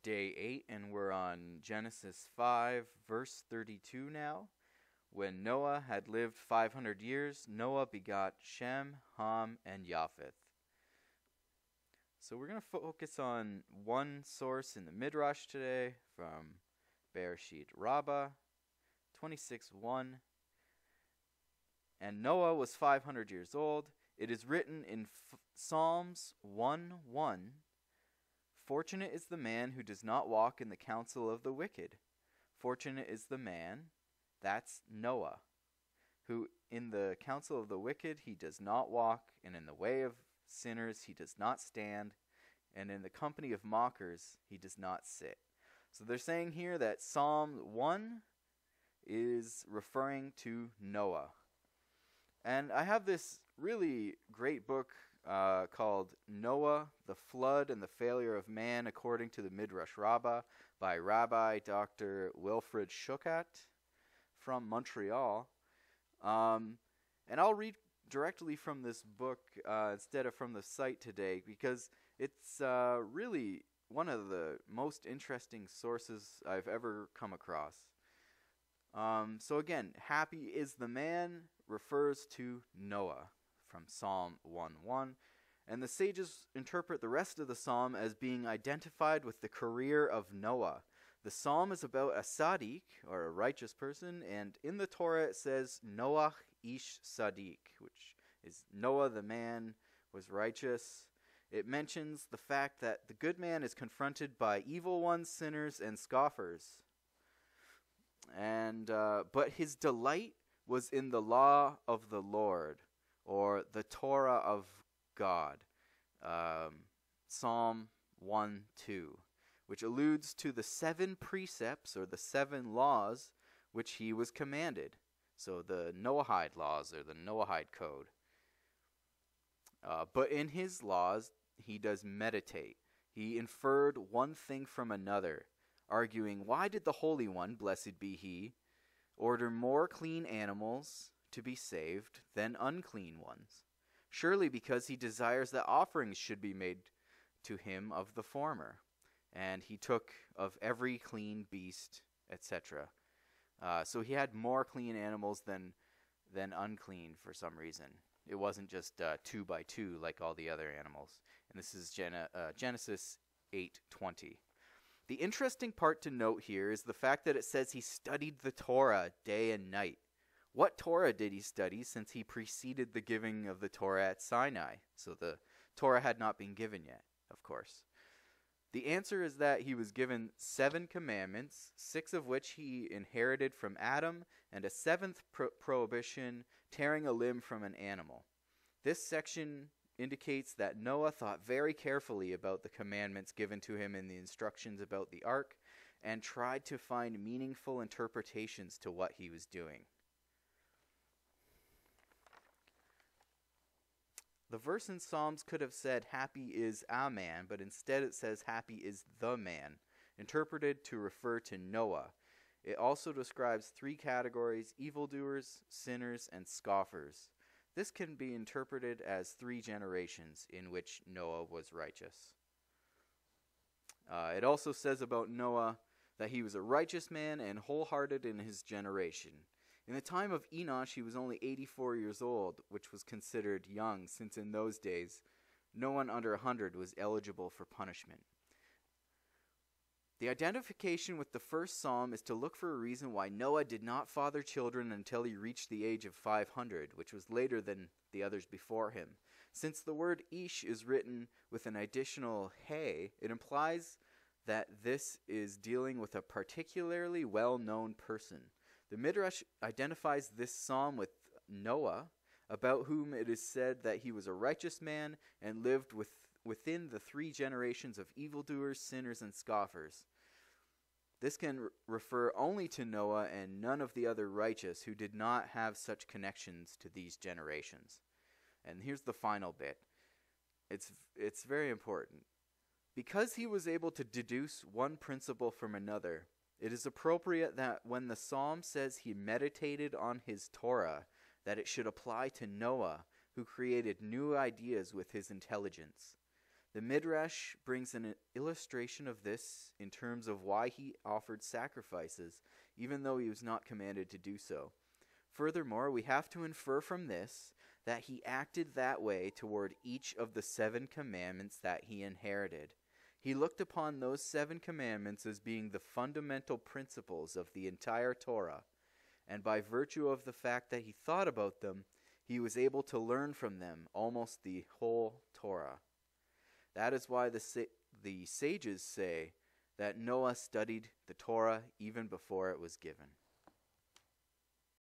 day 8, and we're on Genesis 5, verse 32 now. When Noah had lived 500 years, Noah begot Shem, Ham, and Japheth. So we're going to focus on one source in the Midrash today from Bereshit Rabbah 26:1. And Noah was 500 years old. It is written in Psalms 1:1. Fortunate is the man who does not walk in the counsel of the wicked. Fortunate is the man, that's Noah, who in the counsel of the wicked he does not walk, and in the way of sinners he does not stand, and in the company of mockers he does not sit. So they're saying here that Psalm 1 is referring to Noah. And I have this really great book called Noah, the Flood and the Failure of Man According to the Midrash Rabbah by Rabbi Dr. Wilfred Shukat from Montreal. And I'll read directly from this book instead of from the site today because it's really one of the most interesting sources I've ever come across. So again, happy is the man refers to Noah from Psalm 1:1, and the sages interpret the rest of the psalm as being identified with the career of Noah. The psalm is about a Sadiq, or a righteous person, and in the Torah it says Noach ish Sadiq, which is Noah the man was righteous. It mentions the fact that the good man is confronted by evil ones, sinners, and scoffers. And but his delight was in the law of the Lord, or the Torah of God. Psalm 1:2, which alludes to the 7 precepts, or the 7 laws, which he was commanded. So the Noahide laws, or the Noahide code. But in his laws, he does meditate. He inferred one thing from another, arguing, why did the Holy One, blessed be he, order more clean animals to be saved than unclean ones? Surely because he desires that offerings should be made to him of the former. And he took of every clean beast, etc. So he had more clean animals than unclean for some reason. It wasn't just 2 by 2 like all the other animals. And this is Genesis 8:20. The interesting part to note here is the fact that it says he studied the Torah day and night. What Torah did he study since he preceded the giving of the Torah at Sinai? So the Torah had not been given yet, of course. The answer is that he was given 7 commandments, 6 of which he inherited from Adam, and a 7th prohibition, tearing a limb from an animal. This section indicates that Noah thought very carefully about the commandments given to him in the instructions about the ark, and tried to find meaningful interpretations to what he was doing. The verse in Psalms could have said, happy is a man, but instead it says, happy is the man, interpreted to refer to Noah. It also describes 3 categories, evildoers, sinners, and scoffers. This can be interpreted as 3 generations in which Noah was righteous. It also says about Noah that he was a righteous man and wholehearted in his generation. In the time of Enosh, he was only 84 years old, which was considered young, since in those days, no one under 100 was eligible for punishment. The identification with the first psalm is to look for a reason why Noah did not father children until he reached the age of 500, which was later than the others before him. Since the word ish is written with an additional he, it implies that this is dealing with a particularly well-known person. The Midrash identifies this psalm with Noah, about whom it is said that he was a righteous man and lived within the 3 generations of evildoers, sinners, and scoffers. This can refer only to Noah and none of the other righteous who did not have such connections to these generations. And here's the final bit. It's very important. Because he was able to deduce one principle from another, it is appropriate that when the psalm says he meditated on his Torah, that it should apply to Noah, who created new ideas with his intelligence. The Midrash brings an illustration of this in terms of why he offered sacrifices, even though he was not commanded to do so. Furthermore, we have to infer from this that he acted that way toward each of the 7 commandments that he inherited. He looked upon those 7 commandments as being the fundamental principles of the entire Torah, and by virtue of the fact that he thought about them, he was able to learn from them almost the whole Torah. That is why the sages say that Noah studied the Torah even before it was given.